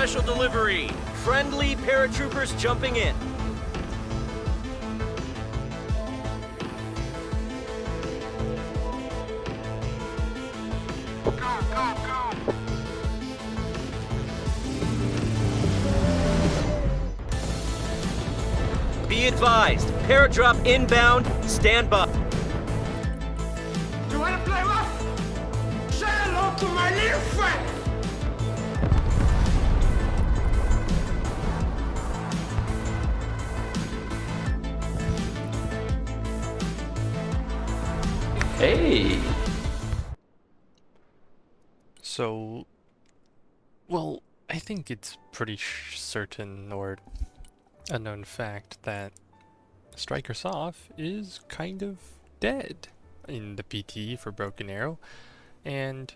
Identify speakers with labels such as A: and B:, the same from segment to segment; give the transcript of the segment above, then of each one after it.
A: special delivery. Friendly paratroopers jumping in. Be advised, paradrop inbound, stand by.
B: You wanna play rough? Say hello to my little friend!
C: Hey!
D: So, well, I think it's pretty certain or a known fact that Striker Soft is kind of dead in the PTE for Broken Arrow, and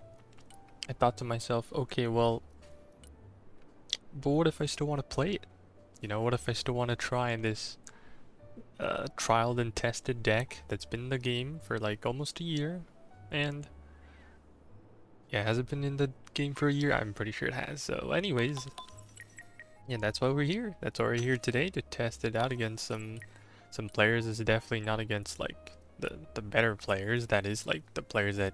D: I thought to myself, okay, well, but what if I still want to play it? You know, what if I still want to try this trialed and tested deck that's been in the game for like almost a year, and yeah, has it been in the game for a year? I'm pretty sure it has. So anyways, yeah, that's why we're here. That's why we're here today, to test it out against some players. It's definitely not against like the better players. That is like the players that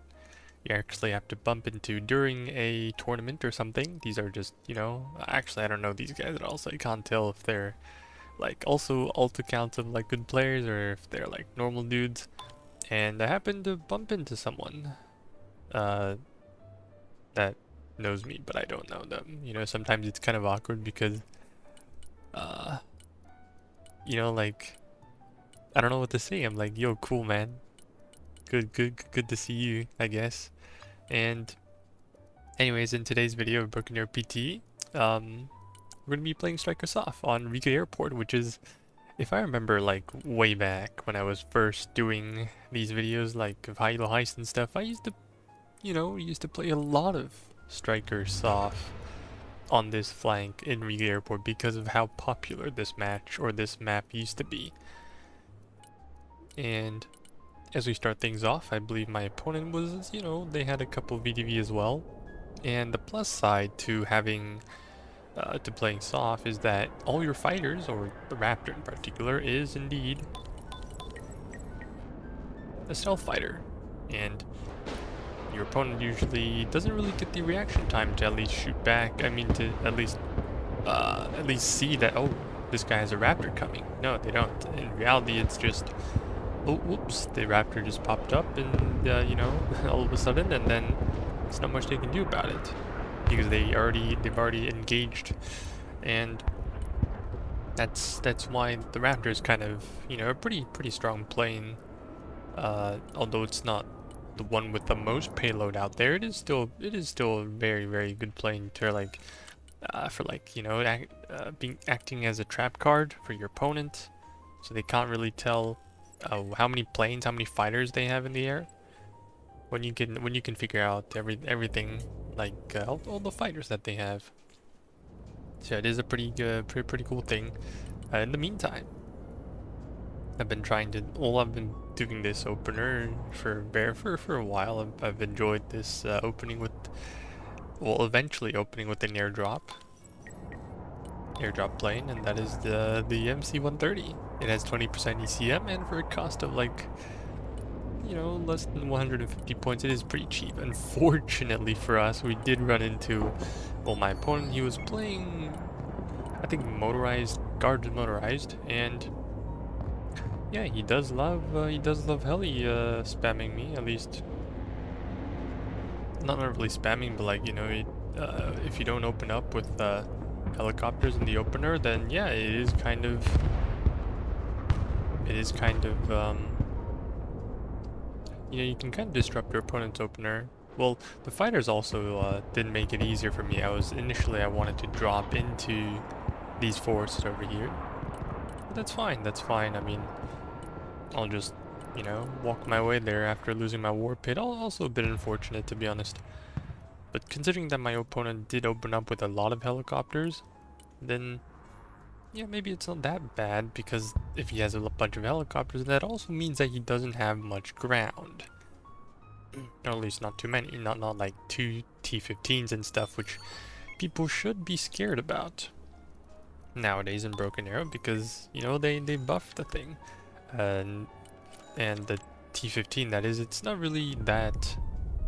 D: you actually have to bump into during a tournament or something. These are just, you know, actually I don't know these guys at all, so I can't tell if they're like also alt accounts of like good players or if they're like normal dudes. And I happened to bump into someone that knows me, but I don't know them. You know, sometimes it's kind of awkward because you know, like, I don't know what to say. I'm like, yo, cool, man. Good to see you, I guess. And anyways, in today's video of Broken Arrow PTE, we're gonna be playing Striker Soft on Riga Airport, which is, if I remember, like way back when I was first doing these videos, like of Hilo Heist and stuff, I used to, you know, play a lot of Striker Soft on this flank in Riga Airport because of how popular this match or this map used to be. And as we start things off, I believe my opponent was, you know, they had a couple VDV as well. And the plus side to having to playing soft is that all your fighters, or the Raptor in particular, is indeed a stealth fighter, and your opponent usually doesn't really get the reaction time to at least shoot back. I mean, to at least see that, oh, this guy has a Raptor coming. No, they don't. In reality, it's just, oh, whoops, the Raptor just popped up, and you know, all of a sudden, and then there's not much they can do about it because they've already engaged, and that's why the Raptor is kind of, you know, a pretty strong plane. Although it's not the one with the most payload out there, it is still a very good plane to like for like, you know, acting as a trap card for your opponent, so they can't really tell how many planes, how many fighters they have in the air. When you can figure out everything, like all the fighters that they have. So it is a pretty cool thing. In the meantime, I've been doing this opener for a while. I've enjoyed this opening with, well, eventually opening with an airdrop plane, and that is the MC-130. It has 20% ECM, and for a cost of like, you know, less than 150 points, it is pretty cheap. Unfortunately for us, we did run into, well, my opponent, he was playing, I think, guards motorized, and yeah, he does love heli spamming me, at least. Not really spamming, but like, you know, if you don't open up with helicopters in the opener, then yeah, it is kind of you know, you can kind of disrupt your opponent's opener. Well, the fighters also didn't make it easier for me. I wanted to drop into these forests over here, but that's fine. I mean, I'll just, you know, walk my way there after losing my war pit. Also a bit unfortunate, to be honest. But considering that my opponent did open up with a lot of helicopters, then yeah, maybe it's not that bad, because if he has a bunch of helicopters, that also means that he doesn't have much ground. Or at least not too many, not like 2 T-15s and stuff, which people should be scared about nowadays in Broken Arrow, because you know they buffed the thing, and the T15, that is, it's not really that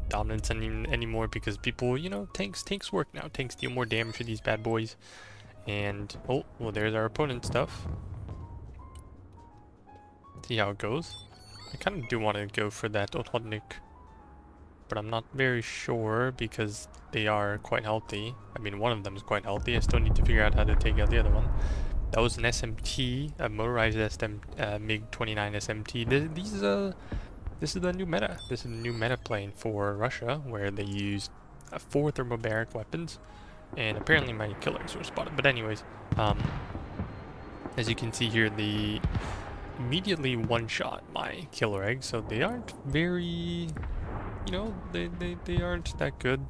D: dominant anymore, because people, you know, tanks work now. Tanks deal more damage to these bad boys. And oh well, there's our opponent stuff. See how it goes. I kind of do want to go for that Otodnik, but I'm not very sure because they are quite healthy. I mean, one of them is quite healthy. I still need to figure out how to take out the other one. That was an SMT, a motorized MiG-29 SMT. This is the new meta. This is the new meta plane for Russia, where they use 4 thermobaric weapons, and apparently my killers were spotted. But anyways, as you can see here, the immediately one-shot my killer egg, so they aren't very, you know, they aren't that good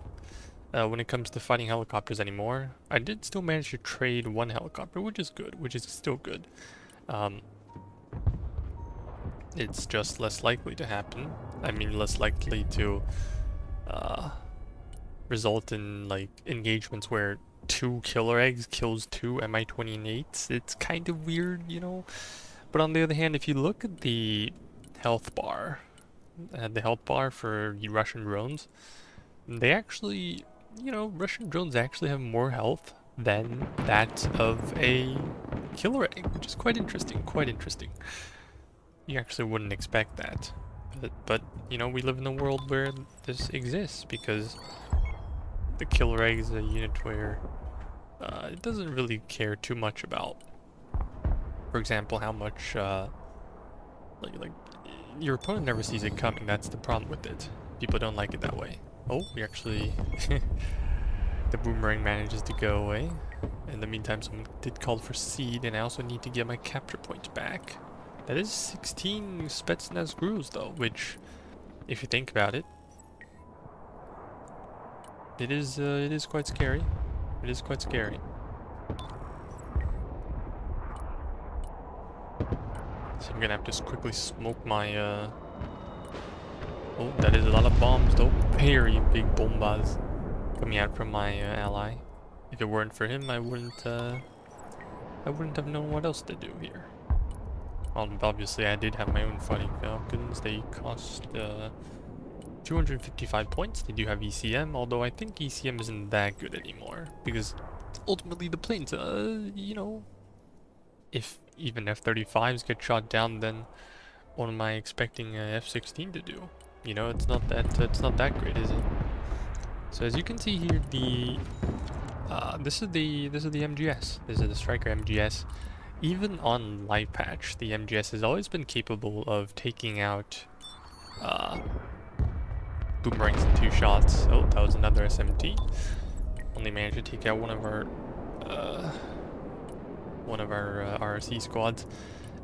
D: when it comes to fighting helicopters anymore. I did still manage to trade 1 helicopter, which is good, which is still good. It's just less likely to happen. I mean, less likely to result in like engagements where 2 killer eggs kills 2 Mi-28s. It's kind of weird, you know. But on the other hand, if you look at the health bar for Russian drones, they actually, you know, Russian drones actually have more health than that of a killer egg, which is quite interesting. Quite interesting. You actually wouldn't expect that, but you know, we live in a world where this exists, because the killer egg is a unit where it doesn't really care too much about, for example, how much like your opponent never sees it coming. That's the problem with it. People don't like it that way. Oh, we actually the boomerang manages to go away. In the meantime, someone did call for seed, and I also need to get my capture points back. That is 16 Spetsnaz crews though, which, if you think about it, it is quite scary. It is quite scary. So I'm gonna have to quickly smoke my oh, that is a lot of bombs though. Very big bombas coming out from my ally. If it weren't for him, I wouldn't have known what else to do here. Obviously, I did have my own fighting falcons. They cost 255 points. They do have ECM, although I think ECM isn't that good anymore, because ultimately the planes, you know, if even F-35s get shot down, then what am I expecting F-16 to do? You know, it's not that great, is it? So as you can see here, the this is the MGS. This is the Striker MGS. Even on live patch, the MGS has always been capable of taking out boomerangs in 2 shots. Oh, that was another SMT. Only managed to take out one of our RC squads,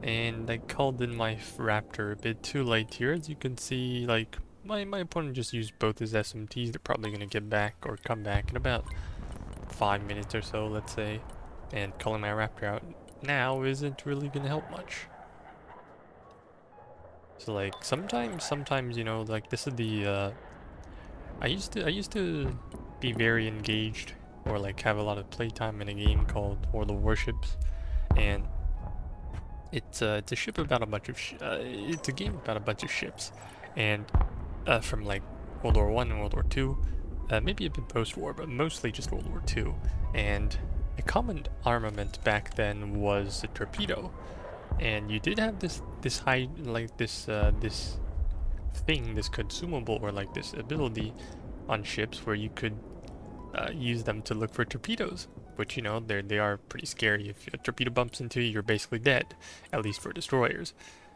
D: and I called in my Raptor a bit too late here. As you can see, like my opponent just used both his SMTs. They're probably gonna get back or come back in about 5 minutes or so, let's say, and calling my Raptor out now isn't really gonna help much. So like sometimes you know, like this is the I used to be very engaged, or like have a lot of playtime in a game called World of Warships, and it's a ship about a bunch of it's a game about a bunch of ships, and from like World War I and World War II, maybe a bit post-war, but mostly just World War II. And a common armament back then was a torpedo, and you did have this high, like this thing, this consumable, or like this ability on ships where you could use them to look for torpedoes, which, you know, they are pretty scary. If a torpedo bumps into you, you're basically dead, at least for destroyers.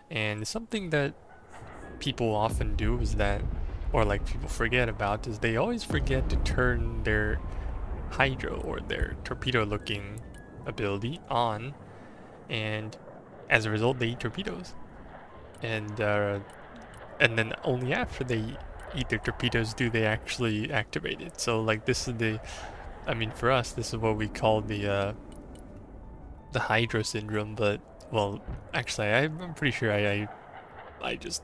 D: And something that people often do is that, or like people forget about, is they always forget to turn their hydro, or their torpedo looking ability, on, and as a result they eat torpedoes, and then only after they eat their torpedoes do they actually activate it. So like this is the, I mean, for us this is what we call the hydro syndrome. But well, actually I'm pretty sure I just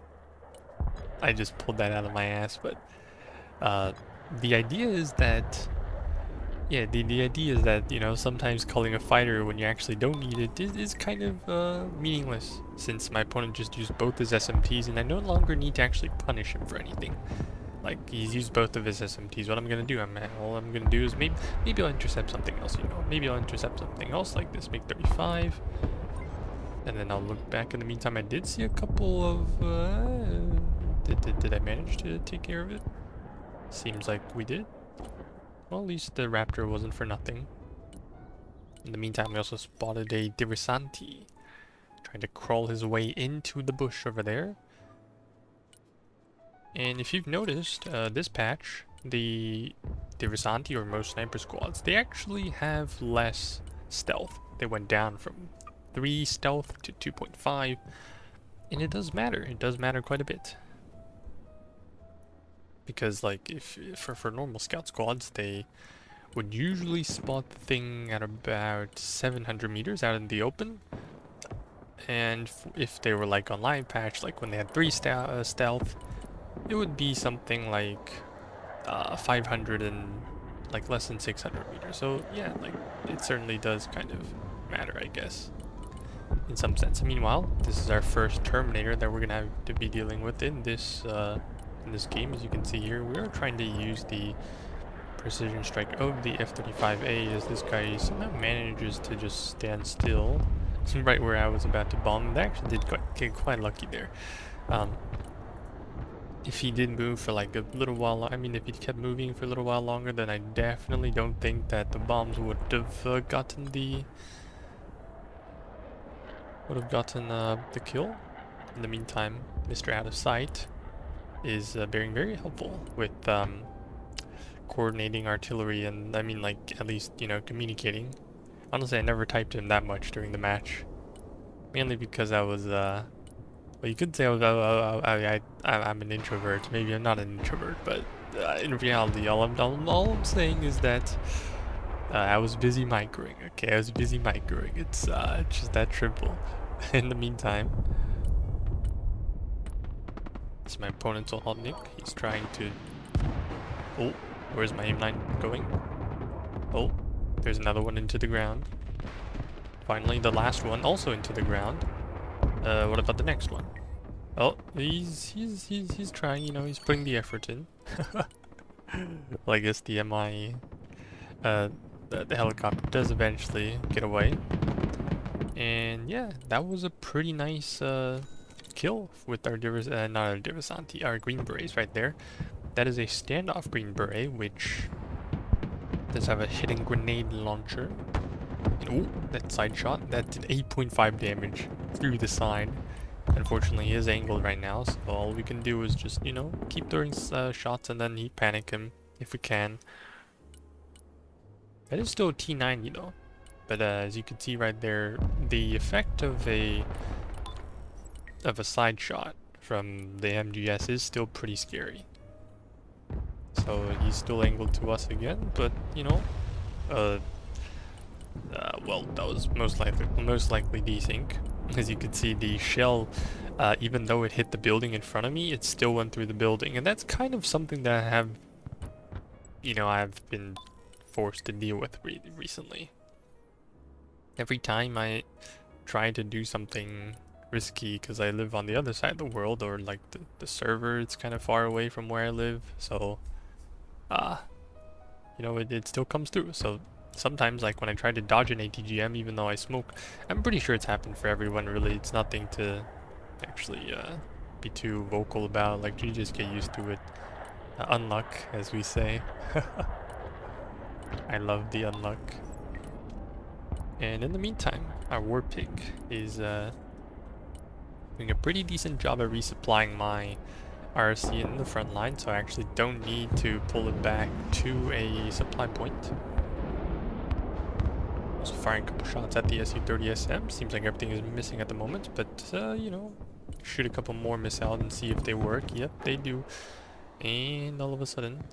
D: pulled that out of my ass. But the idea is that Yeah, the idea is that, you know, sometimes calling a fighter when you actually don't need it is kind of meaningless, since my opponent just used both his SMTs and I no longer need to actually punish him for anything. Like, he's used both of his SMTs. What I'm gonna do, all I'm gonna do is maybe I'll intercept something else, you know. Maybe I'll intercept something else like this, make 35. And then I'll look back. In the meantime, I did see a couple of... Did I manage to take care of it? Seems like we did. Well, at least the raptor wasn't for nothing. In the meantime, we also spotted a Diversanti trying to crawl his way into the bush over there. And if you've noticed, this patch, the Diversanti or most sniper squads, they actually have less stealth. They went down from 3 stealth to 2.5, and it does matter. It does matter quite a bit. Because like if for normal scout squads, they would usually spot the thing at about 700 meters out in the open. And if they were like on live patch, like when they had 3 stealth, it would be something like 500 and like less than 600 meters. So yeah, like it certainly does kind of matter, I guess, in some sense. Meanwhile, this is our first Terminator that we're gonna have to be dealing with in this game. As you can see here, we are trying to use the precision strike of the F-35A as this guy somehow manages to just stand still right where I was about to bomb. That actually did get quite lucky there. If he did move for like a little while, I mean if he kept moving for a little while longer, then I definitely don't think that the bombs would have gotten the kill. In the meantime, Mr. Out of Sight is being very helpful with coordinating artillery and, I mean, like, at least, you know, communicating. Honestly, I never typed him that much during the match. Mainly because I was, well, you could say I'm an introvert. Maybe I'm not an introvert, but in reality, all I'm saying is that I was busy microing, okay? I was busy microing. It's just that simple. In the meantime, it's my opponent's Nick. He's trying to... Oh, where's my aim9 going? Oh, there's another one into the ground. Finally, the last one also into the ground. What about the next one? Oh, he's trying, you know, he's putting the effort in. Well, I guess the MI, the helicopter does eventually get away. And yeah, that was a pretty nice kill with our not our Diversanti, our Green Berets right there. That is a standoff Green Beret, which does have a hidden grenade launcher. Oh, that side shot, that did 8.5 damage through the side. Unfortunately, he is angled right now, so all we can do is just, you know, keep throwing shots and then heat panic him if we can. That is still a T90 though. But as you can see right there, the effect of a side shot from the MGS is still pretty scary. So he's still angled to us again, but you know, well, that was most likely desync. As you can see, the shell, even though it hit the building in front of me, it still went through the building, and that's kind of something that I've been forced to deal with recently. Every time I try to do something risky, because I live on the other side of the world, or like the server, it's kind of far away from where I live, so you know, it still comes through. So sometimes, like when I try to dodge an ATGM, even though I smoke, I'm pretty sure it's happened for everyone really. It's nothing to actually be too vocal about. Like, you just get used to it. Unluck, as we say. I love the unluck. And in the meantime, our war pig is doing a pretty decent job at resupplying my RC in the front line, so I actually don't need to pull it back to a supply point. Also firing a couple shots at the SU-30SM. Seems like everything is missing at the moment, but you know, shoot a couple more missiles and see if they work. Yep, they do. And all of a sudden,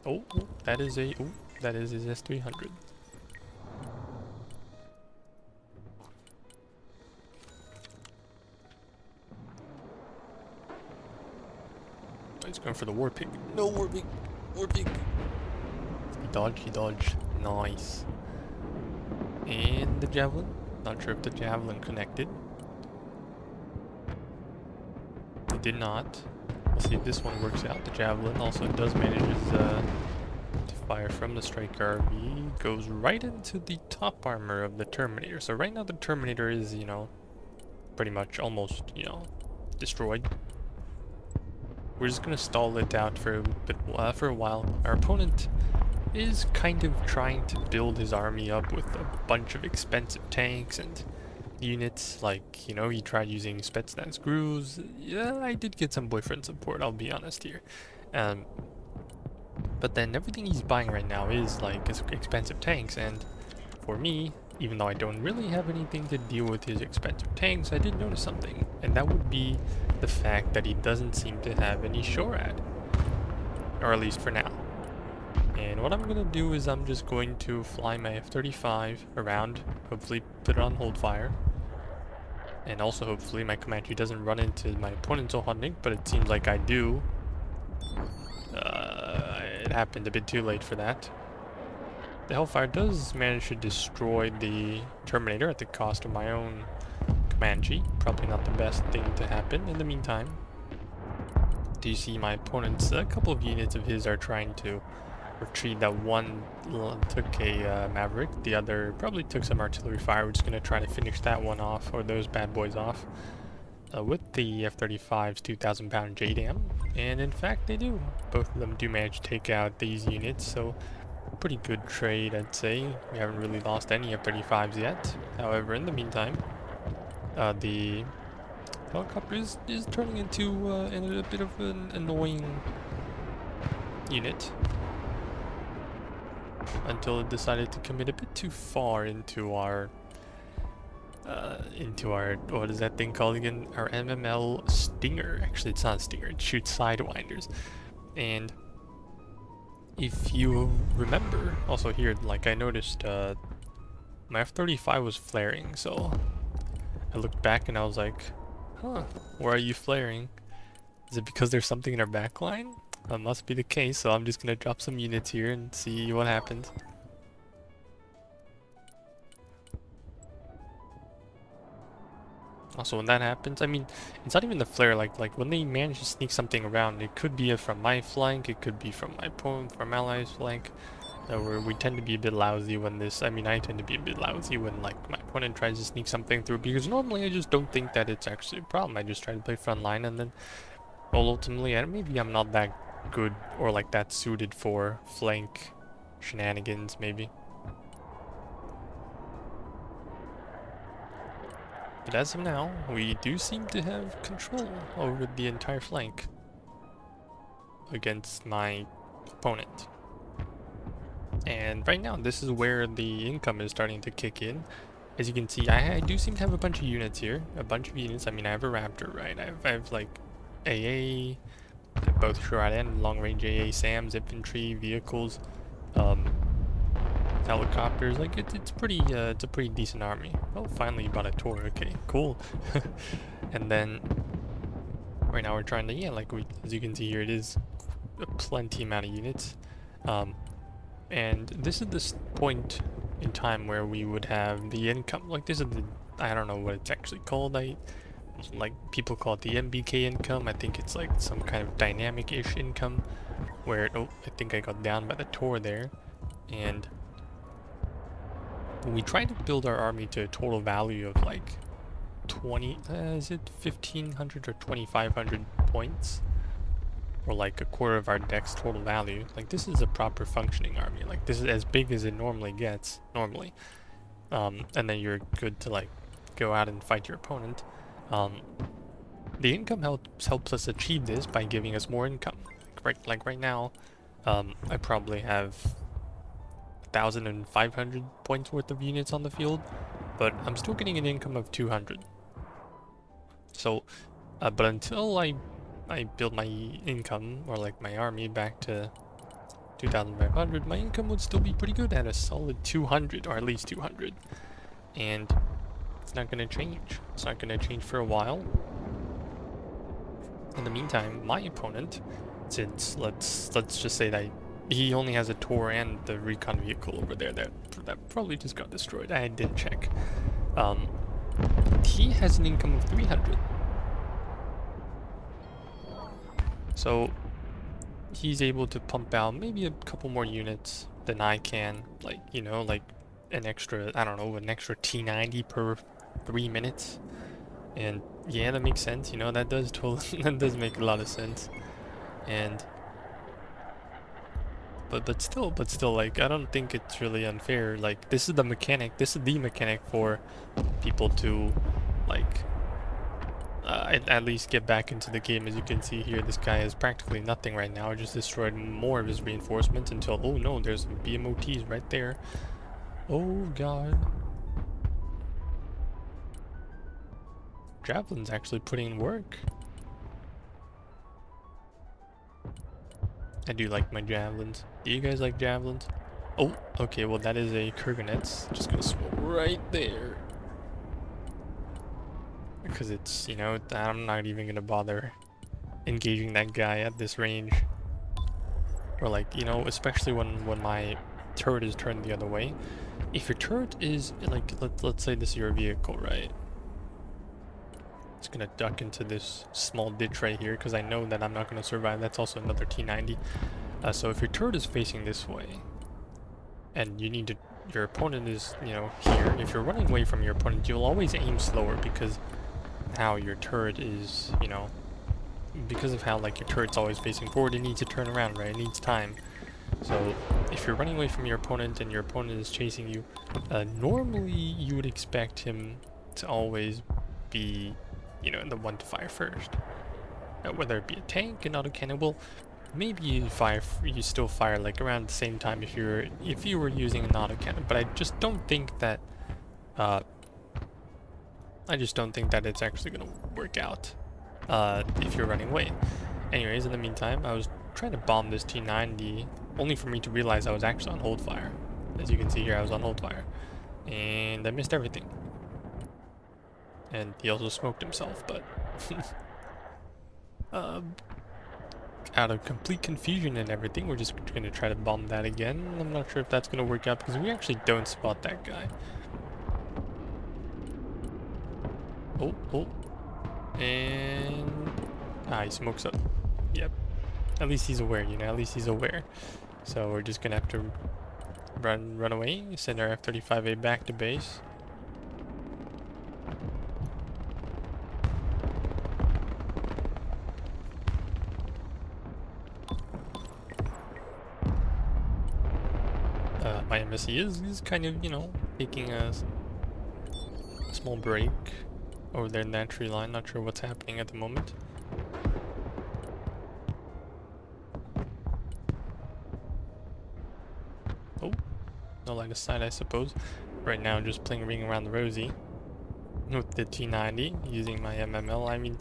D: oh, that is his S-300. He's going for the war pig. No, war pig. War pig. dodge, he dodged. Nice. And the javelin. Not sure if the javelin connected. It did not. We'll see if this one works out. The javelin also does manage to fire from the striker RB. Goes right into the top armor of the Terminator. So right now the Terminator is, you know, pretty much almost, you know, destroyed. We're just gonna stall it out for a while. Our opponent is kind of trying to build his army up with a bunch of expensive tanks and units. Like, you know, he tried using Spetsnaz Grooves. Yeah, I did get some boyfriend support, I'll be honest here. But then everything he's buying right now is like expensive tanks, and for me, even though I don't really have anything to deal with his expensive tanks, I did notice something, and that would be the fact that he doesn't seem to have any SHORAD, or at least for now. And what I'm gonna do is I'm just going to fly my F-35 around, hopefully put it on hold fire, and also hopefully my Comanche doesn't run into my opponent's Ohotnik, but it seems like I do. It happened a bit too late for that. The Hellfire does manage to destroy the Terminator at the cost of my own Comanche. Probably not the best thing to happen. In the meantime, do you see my opponent's, a couple of units of his are trying to retreat. That one took a Maverick, the other probably took some artillery fire. We're just going to try to finish that one off, or those bad boys off, with the F-35's 2,000 pound JDAM. And in fact they do. Both of them do manage to take out these units, so pretty good trade, I'd say. We haven't really lost any F-35s yet. However, in the meantime, the helicopter is turning into a bit of an annoying unit until it decided to commit a bit too far into our what is that thing called again? Our MML Stinger. Actually, it's not a Stinger. It shoots Sidewinders. And if you remember, also here, like I noticed, my F-35 was flaring, so I looked back and I was like, huh, why are you flaring? Is it because there's something in our backline? That must be the case, so I'm just gonna drop some units here and see what happens. Also, when that happens, I mean, it's not even the flare, like when they manage to sneak something around, it could be from my flank, it could be from my opponent, from allies flank, where we tend to be a bit lousy when this, I mean, I tend to be a bit lousy when, like, my opponent tries to sneak something through, because normally I just don't think that it's actually a problem. I just try to play front line, and then, well, ultimately, maybe I'm not that good, or like that suited for flank shenanigans, maybe. But as of now, we do seem to have control over the entire flank against my opponent. And right now, this is where the income is starting to kick in. As you can see, I do seem to have a bunch of units here. A bunch of units. I mean, I have a Raptor, right? I have like AA, both short and long range AA, SAMs, infantry, vehicles, helicopters. Like it's a pretty decent army. Oh, finally you bought a Tor. Okay, cool. And then right now we're trying to, like as you can see here, it is a plenty amount of units. And this is this point in time where we would have the income. Like this is the, I don't know what it's actually called. Like people call it the MBK income. I think it's like some kind of dynamic-ish income where, oh, I think I got down by the Tor there. And we try to build our army to a total value of like 20, is it 1,500 or 2,500 points? Or like a quarter of our deck's total value. Like this is a proper functioning army. Like this is as big as it normally gets, normally. And then you're good to like go out and fight your opponent. The income helps us achieve this by giving us more income. Like right now, I probably have 1,500 points worth of units on the field, but I'm still getting an income of 200. So, but until I build my income, or like my army, back to 2,500, my income would still be pretty good at a solid 200, or at least 200. And it's not going to change. It's not going to change for a while. In the meantime, my opponent, since let's just say that he only has a tour and the recon vehicle over there that probably just got destroyed. I didn't check. He has an income of 300. So he's able to pump out maybe a couple more units than I can. Like, you know, like an extra, I don't know, an extra T90 per 3 minutes. And yeah, that makes sense. You know, that does totally, that does make a lot of sense. And but still, like, I don't think it's really unfair. Like, this is the mechanic for people to, like, at least get back into the game. As you can see here, this guy has practically nothing right now. Just destroyed more of his reinforcements until, oh no, there's some BMOTs right there. Oh god. Javelin's actually putting in work. I do like my javelins. Do you guys like javelins? Oh, okay, well that is a Kurganets. Just gonna smoke right there. Because it's, you know, I'm not even gonna bother engaging that guy at this range. Or like, you know, especially when my turret is turned the other way. If your turret is, like, let's say this is your vehicle, right? It's gonna duck into this small ditch right here because I know that I'm not gonna survive. That's also another T90. So if your turret is facing this way, and you need to, your opponent is, you know, here. If you're running away from your opponent, you'll always aim slower because how your turret is, you know, because of how, like, your turret's always facing forward, it needs to turn around, right? It needs time. So if you're running away from your opponent and your opponent is chasing you, normally you would expect him to always be, you know, the one to fire first. Whether it be a tank, an autocannon, well, maybe you still fire like around the same time if you were using an autocannon, but I just don't think that it's actually gonna work out if you're running away. Anyways, in the meantime, I was trying to bomb this T90 only for me to realize I was actually on hold fire. As you can see here, I was on hold fire, and I missed everything. And he also smoked himself, but out of complete confusion and everything, we're just going to try to bomb that again. I'm not sure if that's going to work out because we actually don't spot that guy. Oh. And he smokes up. Yep. At least he's aware, you know, at least he's aware. So we're just going to have to run away, send our F-35A back to base. My embassy is kind of, you know, taking a small break over there in that tree line. Not sure what's happening at the moment. Oh, no line of sight, I suppose. Right now, just playing Ring Around the Rosie with the T90 using my MML. I mean,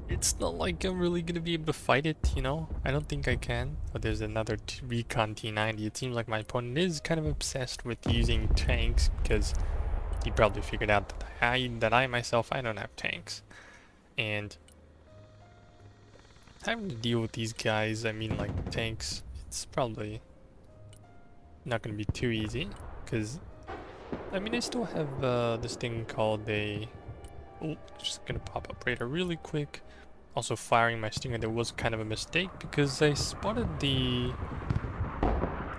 D: it's not like I'm really gonna be able to fight it, you know? I don't think I can. But there's another recon T90. It seems like my opponent is kind of obsessed with using tanks because he probably figured out that I myself, I don't have tanks. And having to deal with these guys, I mean, like, tanks, it's probably not gonna be too easy because, I mean, I still have this thing called a... Oh, just gonna pop up radar really quick. Also firing my Stinger, there was kind of a mistake because I spotted the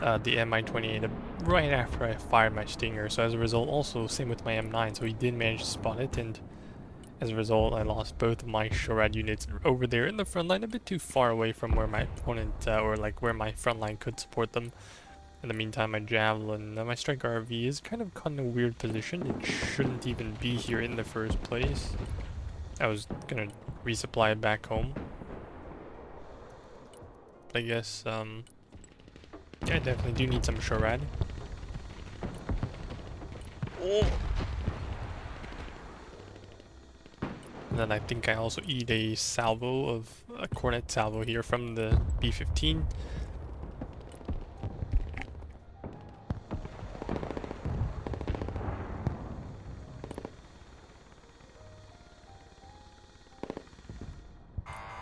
D: Mi-28 right after I fired my Stinger. So as a result, also same with my M9. So he did manage to spot it, and as a result, I lost both of my SHORAD units over there in the front line, a bit too far away from where my opponent or like where my front line could support them. In the meantime, my Javelin, my Strike RV is kind of caught in a weird position. It shouldn't even be here in the first place. I was gonna resupply it back home. But I guess, yeah, I definitely do need some SHORAD. Oh. And then I think I also eat a Cornet salvo here from the B-15.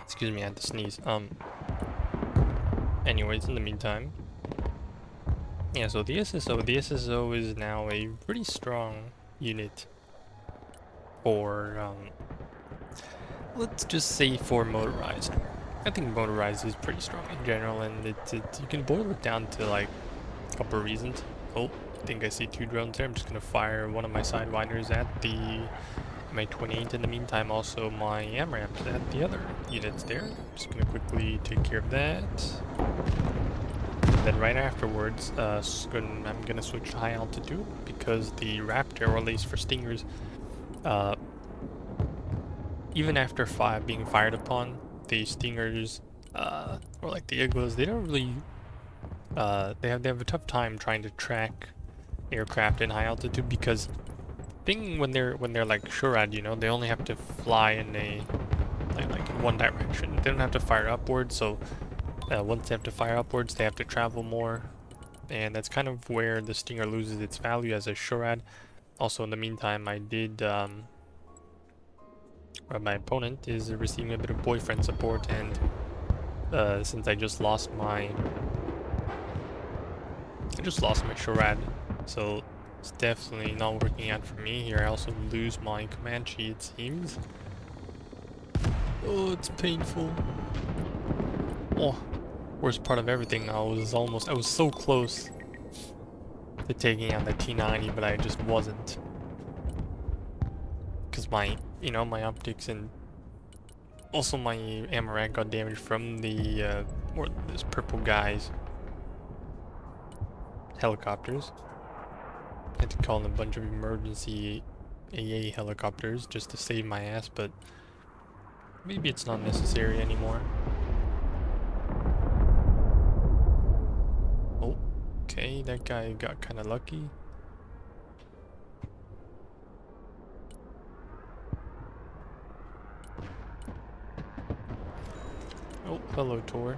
D: Excuse me, I had to sneeze. Anyways, in the meantime, Yeah, so the SSO is now a pretty strong unit for, let's just say for motorized. I think motorized is pretty strong in general, and you can boil it down to like a couple of reasons. Oh, I think I see 2 drones there. I'm just gonna fire one of my sidewinders at the MA-28. In the meantime, also my AMRAMs at the other units there. Just gonna quickly take care of that. Then right afterwards, I'm gonna switch to high altitude because the Raptor, or at least for Stingers, even after being fired upon, the Stingers, or like the Igloos, they don't really, they have a tough time trying to track aircraft in high altitude because when they're like SHORAD, you know, they only have to fly in a like in one direction. They don't have to fire upwards, so once they have to fire upwards, they have to travel more, and that's kind of where the Stinger loses its value as a SHORAD. Also, in the meantime, I did, my opponent is receiving a bit of boyfriend support, and since I just lost my SHORAD, so it's definitely not working out for me here. I also lose my Comanche, it seems. Oh, it's painful. Oh, worst part of everything, I was so close to taking out the T90, but I just wasn't. Because my optics and also my AMRAC got damaged from the, or this purple guy's helicopters. I had to call in a bunch of emergency AA helicopters just to save my ass, but maybe it's not necessary anymore. Oh, okay, that guy got kind of lucky. Oh, hello, Tor.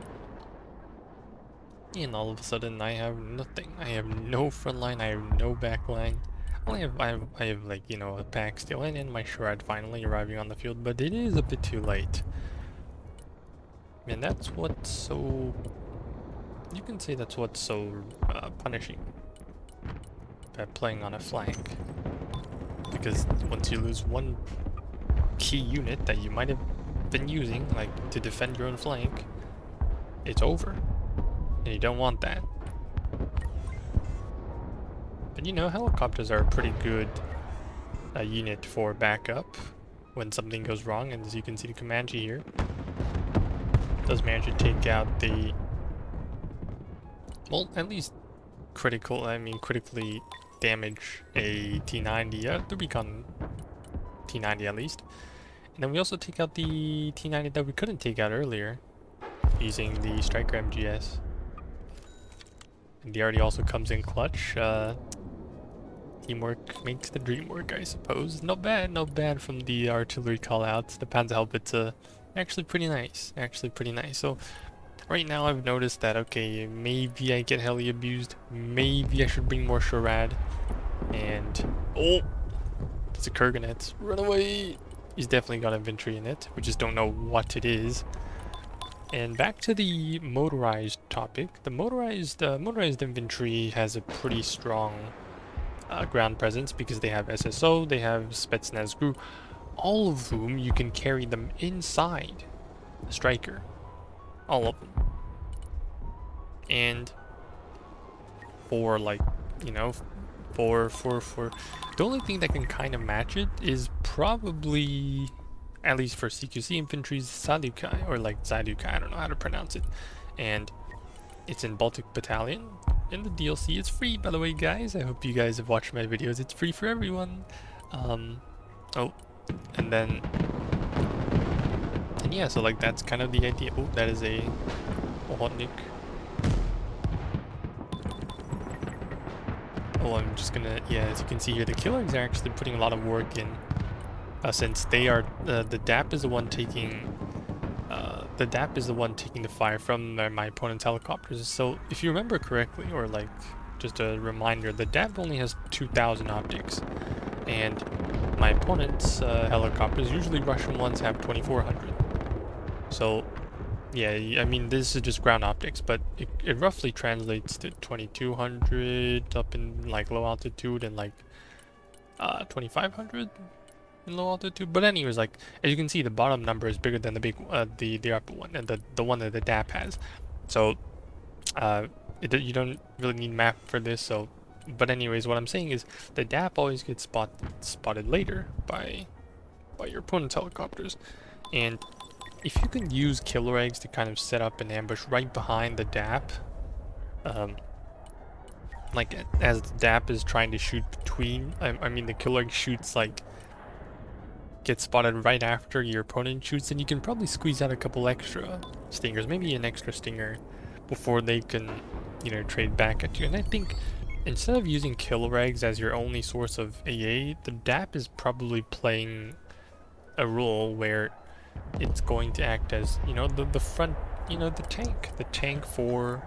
D: And all of a sudden, I have nothing. I have no front line. I have no back line. Well, I have like, you know, a pack still and my SHORAD finally arriving on the field, but it is a bit too late. And that's what's so... You can say that's what's so punishing about playing on a flank. Because once you lose one key unit that you might have been using, like to defend your own flank, it's over. And you don't want that. But you know, helicopters are a pretty good unit for backup when something goes wrong, and as you can see the Comanche here does manage to take out the, well, at least critically damage a T90, the Recon T90 at least. And then we also take out the T90 that we couldn't take out earlier using the Striker MGS. And the RD also comes in clutch. Teamwork makes the dream work, I suppose. Not bad from the artillery callouts. The Panzerhaubitze, actually pretty nice. So right now I've noticed that, okay, maybe I get heli abused. Maybe I should bring more SHORAD. And, oh, it's a Kurganets. Run away! He's definitely got infantry in it. We just don't know what it is. And back to the motorized topic. The motorized infantry has a pretty strong ground presence because they have SSO, they have Spetsnaz GRU, all of whom you can carry them inside the Striker. All of them. And for, like, you know, for the only thing that can kind of match it is probably, at least for CQC infantry's Sadukai, or like Zadukai, I don't know how to pronounce it. And it's in Baltic Battalion. In the DLC, it's free, by the way, guys. I hope you guys have watched my videos. It's free for everyone. Oh, and then, and yeah, so like that's kind of the idea. Oh, that is a Ohotnik. Oh, I'm just gonna, yeah, as you can see here, the killers are actually putting a lot of work in, since they are, the DAP is the one taking, the fire from my opponent's helicopters. So if you remember correctly, or like just a reminder, the DAP only has 2,000 optics, and my opponent's helicopters, usually Russian ones, have 2,400. So Yeah, I mean, this is just ground optics, but it roughly translates to 2200 up in like low altitude and like 2500 in low altitude. But anyways, like as you can see, the bottom number is bigger than the big the upper one, and the one that the DAP has. So you don't really need map for this. So, but anyways, what I'm saying is the DAP always gets spotted later by your opponent's helicopters, and if you can use killer eggs to kind of set up an ambush right behind the DAP, like as the DAP is trying to shoot between, I mean the killer egg shoots like gets spotted right after your opponent shoots, then you can probably squeeze out a couple extra stingers, maybe an extra stinger, before they can, you know, trade back at you. And I think instead of using killer eggs as your only source of AA, the DAP is probably playing a role where it's going to act as, you know, the front, you know, the tank for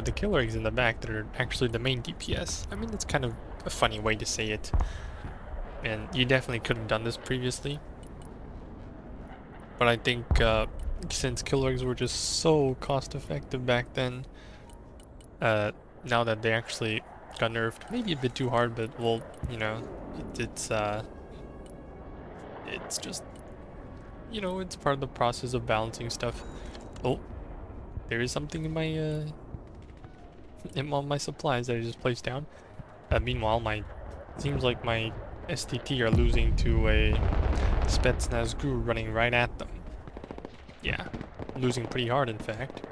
D: the killer eggs in the back that are actually the main DPS. I mean, it's kind of a funny way to say it, and you definitely could have done this previously, but I think since killer eggs were just so cost effective back then, now that they actually got nerfed, maybe a bit too hard, but well, you know, it's just, you know, it's part of the process of balancing stuff. Oh, there is something in my my supplies that I just placed down. Meanwhile, seems like my STT are losing to a Spetsnaz Guru running right at them. Yeah, losing pretty hard, in fact.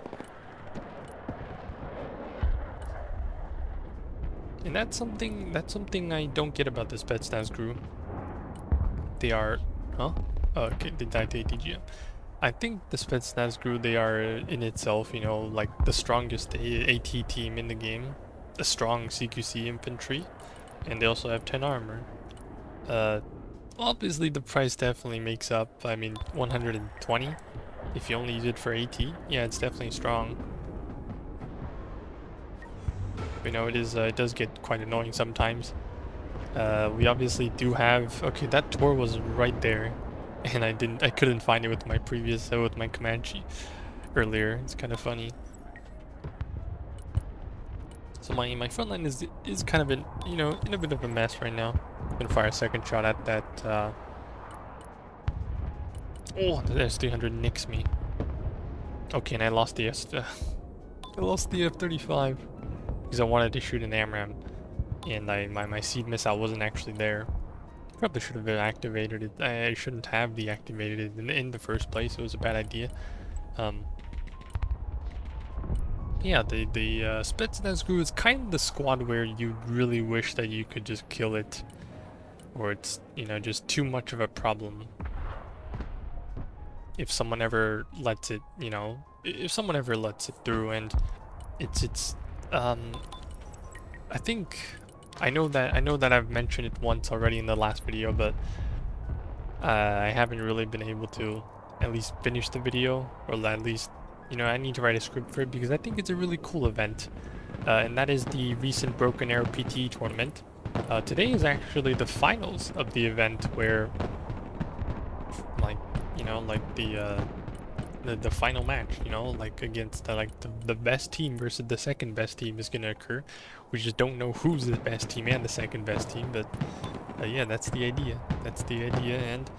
D: And that's something I don't get about the Spetsnaz Guru. They are, huh? Oh, okay, they died to ATGM. I think the Spetsnaz Guru, they are in itself, you know, like the strongest AT team in the game. A strong CQC infantry, and they also have 10 armor. Obviously the price definitely makes up. I mean, 120 if you only use it for AT. Yeah, it's definitely strong. You know, it does get quite annoying sometimes. We obviously do have, okay, that tour was right there, and I couldn't find it with my previous, with my Comanche earlier. It's kind of funny. So my front line is kind of in, you know, in a bit of a mess right now. I'm gonna fire a second shot at that. Oh, the S300 nicks me. Okay, and I lost the I lost the F-35 because I wanted to shoot an AMRAAM, and my seed missile wasn't actually there. Probably should have activated it. I shouldn't have deactivated it in the first place. It was a bad idea. Yeah, the Spetsnaz Guru is kind of the squad where you really wish that you could just kill it, or it's, you know, just too much of a problem. If someone ever lets it, you know, if someone ever lets it through, and it's I think I know that I've mentioned it once already in the last video, but I haven't really been able to at least finish the video, or at least, you know, I need to write a script for it because I think it's a really cool event, and that is the recent Broken Arrow PTE tournament. Today is actually the finals of the event, where, like, you know, like the final match, you know, like against the best team versus the second best team is gonna occur. We just don't know who's the best team and the second best team, but yeah, that's the idea. That's the idea, and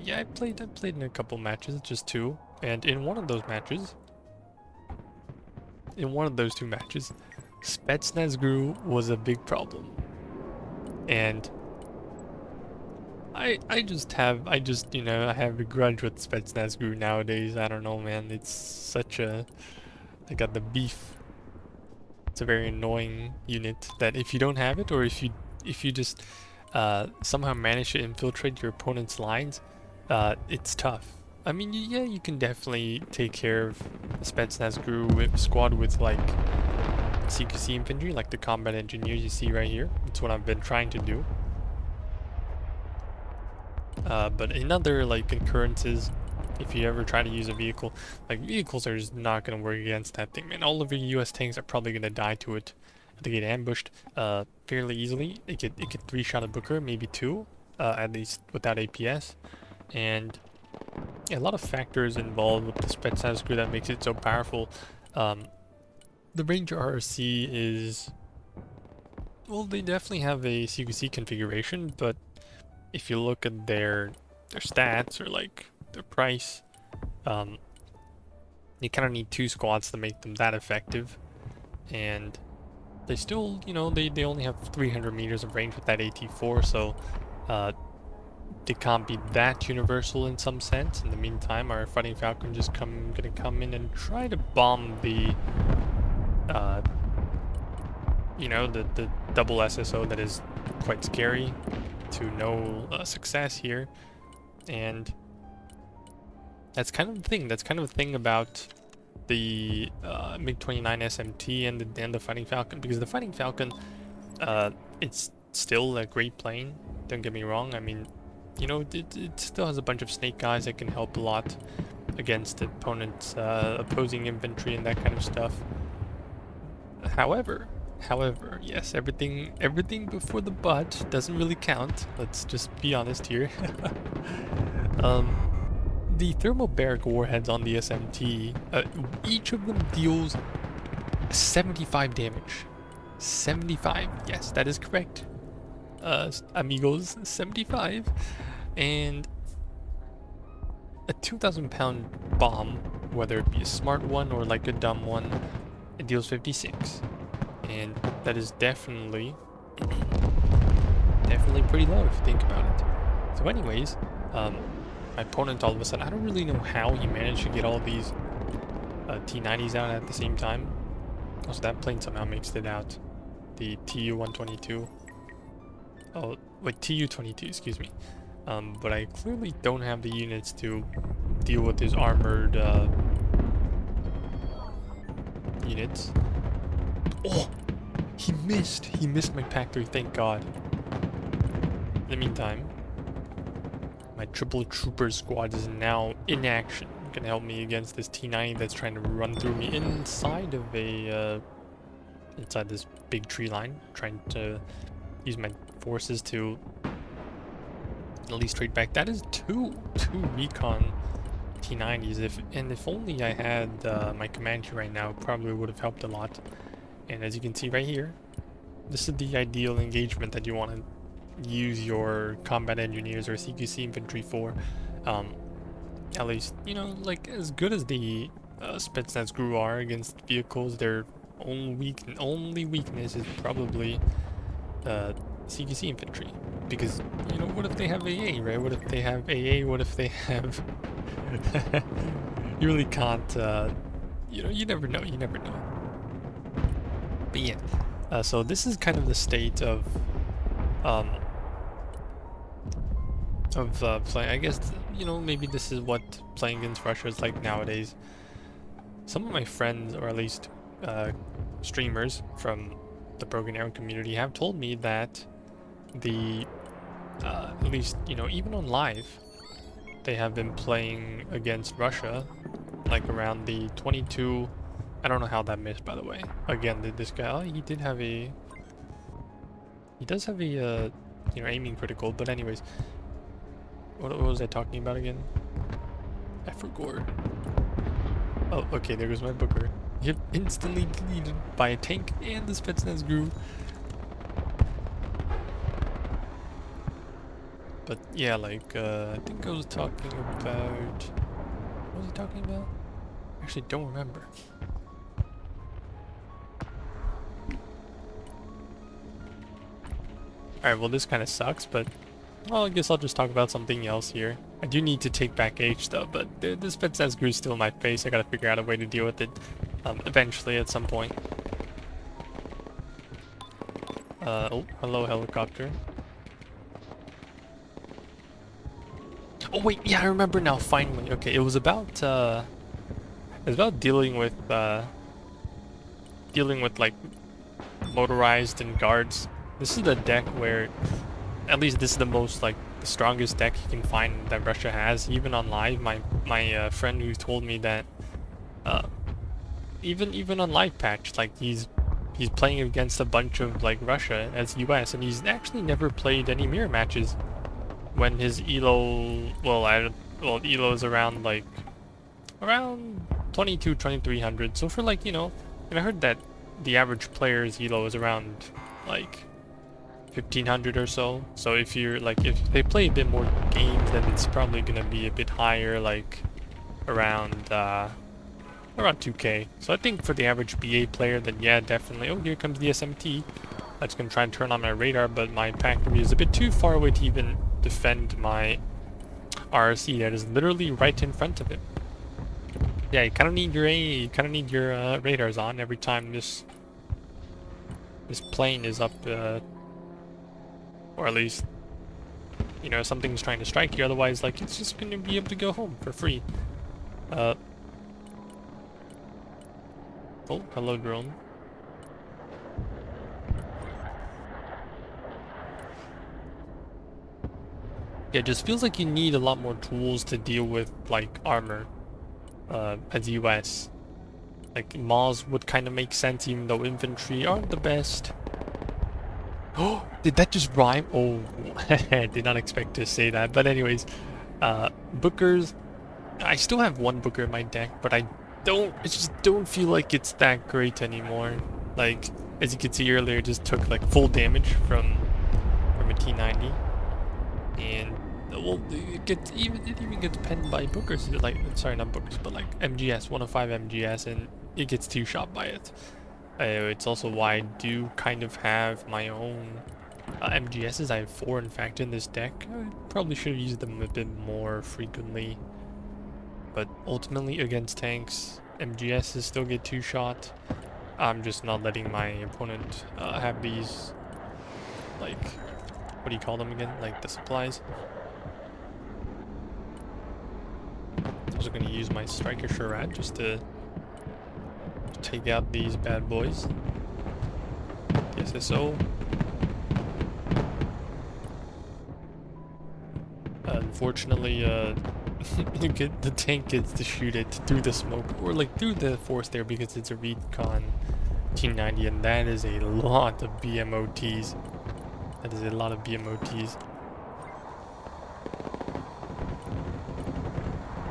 D: yeah, I played in a couple matches, just 2, and in one of those matches, in one of those 2 matches, Spetsnaz Guru was a big problem, and I just, you know, I have a grudge with Spetsnaz Guru nowadays. I don't know, man. It's such a, I got the beef. It's a very annoying unit that if you don't have it, or if you just somehow manage to infiltrate your opponent's lines, it's tough. I mean, yeah, you can definitely take care of the Spetsnaz Guru squad with like CQC infantry, like the combat engineers you see right here. That's what I've been trying to do. But in other like concurrences, if you ever try to use a vehicle, like vehicles are just not gonna work against that thing, man. All of your US tanks are probably gonna die to it. They get ambushed fairly easily. It could 3-shot a Booker, maybe 2, at least without APS. And Yeah, a lot of factors involved with the Spetsnaz crew that makes it so powerful. The Ranger RC is, well, they definitely have a CQC configuration, but if you look at their stats or like their price, you kind of need 2 squads to make them that effective, and they still, you know, they only have 300 meters of range with that AT4, so they can't be that universal in some sense. In the meantime, our Fighting Falcon just gonna come in and try to bomb the, you know, the double SSO that is quite scary, to no success here, and that's kind of the thing. That's kind of the thing about the MiG-29 SMT and the Fighting Falcon, because the Fighting Falcon, it's still a great plane. Don't get me wrong. I mean, you know, it still has a bunch of snake guys that can help a lot against opponents, opposing infantry and that kind of stuff. However, yes, everything before the but doesn't really count. Let's just be honest here. The thermobaric warheads on the SMT, each of them deals 75 damage. 75, yes, that is correct. Amigos, 75. And a 2,000-pound bomb, whether it be a smart one or like a dumb one, it deals 56. And that is definitely pretty low if you think about it. So anyways, my opponent all of a sudden, I don't really know how he managed to get all these T-90s out at the same time. Also, that plane somehow mixed it out. The Tu-122. Oh, wait, Tu-22, excuse me. But I clearly don't have the units to deal with his armored units. Oh! He missed! He missed my Pack 3, thank God. In the meantime, my triple trooper squad is now in action. Gonna help me against this T-90 that's trying to run through me inside of a inside this big tree line. Trying to use my forces to at least trade back. That is two recon T-90s. If only I had my Comanche right now, probably would have helped a lot. And as you can see right here, this is the ideal engagement that you want to use your combat engineers or CQC infantry for. At least, you know, like as good as the Spetsnaz crew are against vehicles, their only weakness is probably CQC infantry. Because, you know, what if they have AA, right? What if they have AA? What if they have... You really can't, you know, you never know, you never know. But yeah, so this is kind of the state of playing. I guess, you know, maybe this is what playing against Russia is like nowadays. Some of my friends, or at least streamers from the Broken Arrow community, have told me that the at least, you know, even on live, they have been playing against Russia like around the 22. I don't know how that missed, by the way. Again, this guy, oh, he does have a you know, aiming critical. But anyways, what was I talking about again? I forgot. Oh, okay, there goes my Booker. Yep, instantly deleted by a tank and the Spetsnaz grew. But yeah, like, I think I was talking about... What was I talking about? I actually don't remember. Alright, well this kind of sucks, but... Well, I guess I'll just talk about something else here. I do need to take back H though, but this Spetsnaz grew still in my face. I gotta figure out a way to deal with it eventually at some point. Oh, hello helicopter. Oh wait, yeah, I remember now, finally. Okay, it was about dealing with like motorized and guards. This is the deck where, at least this is the most, like, the strongest deck you can find that Russia has. Even on live, my friend who told me that even on live patch, like, he's playing against a bunch of like Russia as US, and he's actually never played any mirror matches when his elo, well, well, Elo is around like around 2300. So for like, you know, and I heard that the average player's Elo is around like 1500 or so. So if you're like, if they play a bit more games, then it's probably gonna be a bit higher, like around around 2k. So I think for the average BA player, then yeah, definitely. Oh, here comes the SMT. That's gonna try and turn on my radar, but my Pack-3 is a bit too far away to even defend my RC that is literally right in front of it. Yeah, you kind of need your radars on every time this plane is up, or at least, you know, something's trying to strike you. Otherwise, like, it's just gonna be able to go home for free. Oh, hello, drone. Yeah, it just feels like you need a lot more tools to deal with, like, armor, as US. Like, Maws would kind of make sense, even though infantry aren't the best. Oh, did that just rhyme? Oh, did not expect to say that. But anyways, Bookers, I still have one Booker in my deck, but I just don't feel like it's that great anymore. Like, as you can see earlier, it just took like full damage from a T90. And well, it even gets penned by Bookers, like, sorry, not Bookers, but like MGS, 105 MGS, and it gets two-shot by it. It's also why I do kind of have my own MGSs. I have 4 in fact in this deck. I probably should have used them a bit more frequently, but ultimately against tanks, MGSs still get two-shot. I'm just not letting my opponent have these, like, what do you call them again? Like the supplies. I'm also going to use my Striker Charade just to take out these bad boys. The SSO. Unfortunately, the tank gets to shoot it through the smoke, or like through the force there, because it's a recon T90, and that is a lot of BMOTs. That is a lot of BMOTs.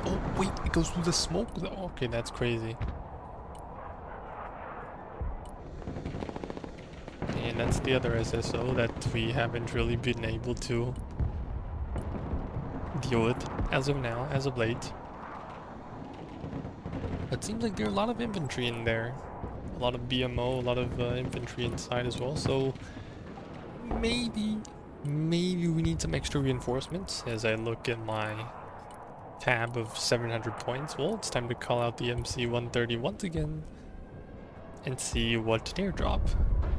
D: Oh wait, it goes through the smoke though. Okay, that's crazy. And that's the other SSO that we haven't really been able to deal with as of now, as of late. It seems like there are a lot of infantry in there. A lot of BMO, a lot of infantry inside as well, so maybe we need some extra reinforcements. As I look at my tab of 700 points, well, it's time to call out the MC-130 once again and see what an airdrop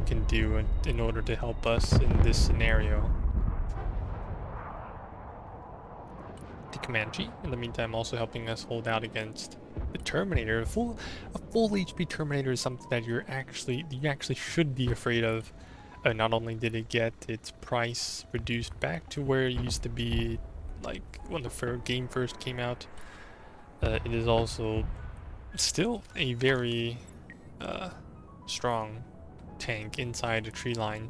D: can do in order to help us in this scenario. The Comanche, in the meantime, also helping us hold out against the Terminator. A full HP Terminator is something that you actually should be afraid of. Not only did it get its price reduced back to where it used to be, like when the game first came out, it is also still a very strong tank inside a tree line,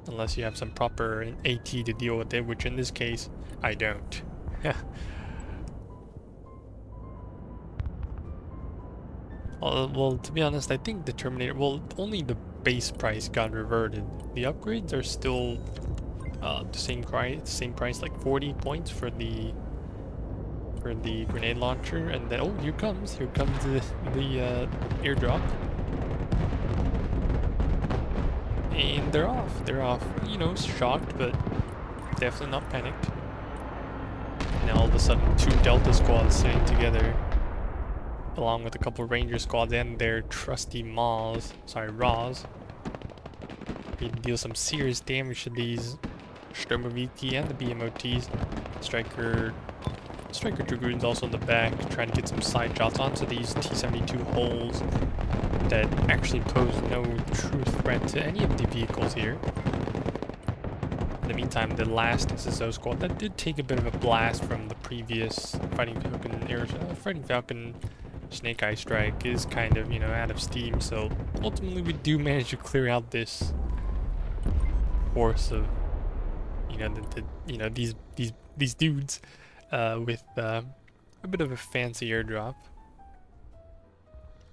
D: unless you have some proper AT to deal with it, which in this case I don't. Well, to be honest, I think the Terminator, well, only the base price got reverted. The upgrades are still the same price, like 40 points for the grenade launcher, and then oh, here comes the airdrop, and they're off. You know, shocked, but definitely not panicked. Now all of a sudden, 2 Delta squads sitting together, along with a couple Ranger squads and their trusty Raws. They deal some serious damage to these Sturmoviki and the BMOTs. Striker Dragoons also in the back, trying to get some side shots onto these T-72 holes that actually pose no true threat to any of the vehicles here. In the meantime, the last SSO squad that did take a bit of a blast from the previous Fighting Falcon Snake Eye strike is kind of, you know, out of steam. So ultimately, we do manage to clear out this force of, you know, these dudes. with a bit of a fancy airdrop.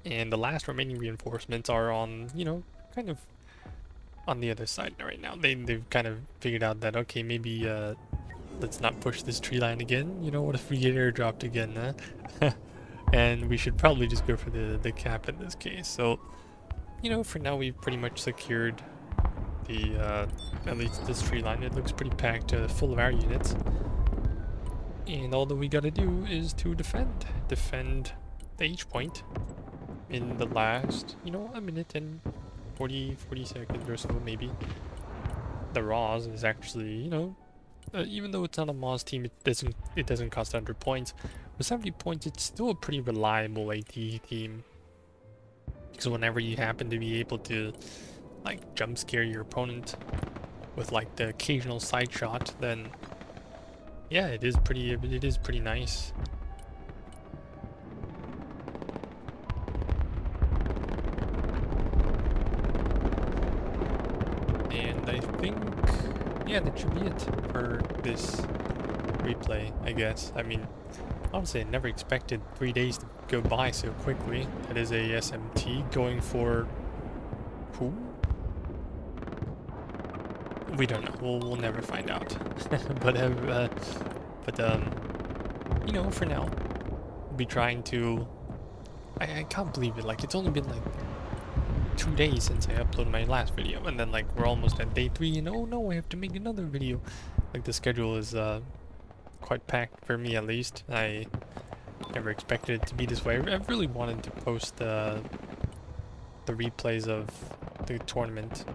D: And the last remaining reinforcements are on, you know, kind of on the other side right now. They've kind of figured out that, okay, maybe let's not push this tree line again. You know, what if we get airdropped again, huh? And we should probably just go for the cap in this case. So, you know, for now we've pretty much secured the at least this tree line. It looks pretty packed, full of our units. And all that we gotta do is to defend the H point in the last, you know, a minute and 40 seconds or so maybe. The Raws is actually, you know, even though it's not a Moz team, it doesn't cost 100 points. With 70 points, it's still a pretty reliable AT team. Because whenever you happen to be able to, like, jump scare your opponent with, like, the occasional side shot, then yeah, it is pretty nice. And I think, yeah, that should be it for this replay, I guess. I mean, honestly, I never expected 3 days to go by so quickly. That is a SMT going for who? We don't know. We'll never find out. but you know, for now, we'll be trying to. I can't believe it. Like, it's only been like 2 days since I uploaded my last video, and then like we're almost at day 3, and oh no, I have to make another video. Like, the schedule is quite packed for me, at least. I never expected it to be this way. I really wanted to post the replays of the tournament,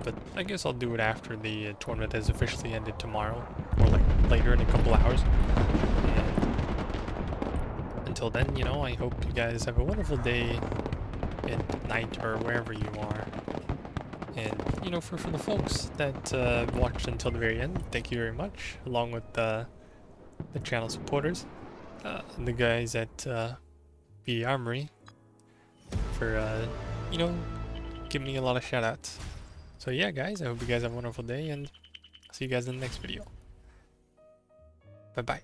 D: but I guess I'll do it after the tournament has officially ended tomorrow, or like later in a couple hours. And until then, you know, I hope you guys have a wonderful day and night or wherever you are. And, you know, for the folks that watched until the very end, thank you very much, along with the channel supporters, the guys at PTE Armory for, you know, giving me a lot of shout outs. So yeah, guys, I hope you guys have a wonderful day, and see you guys in the next video. Bye bye.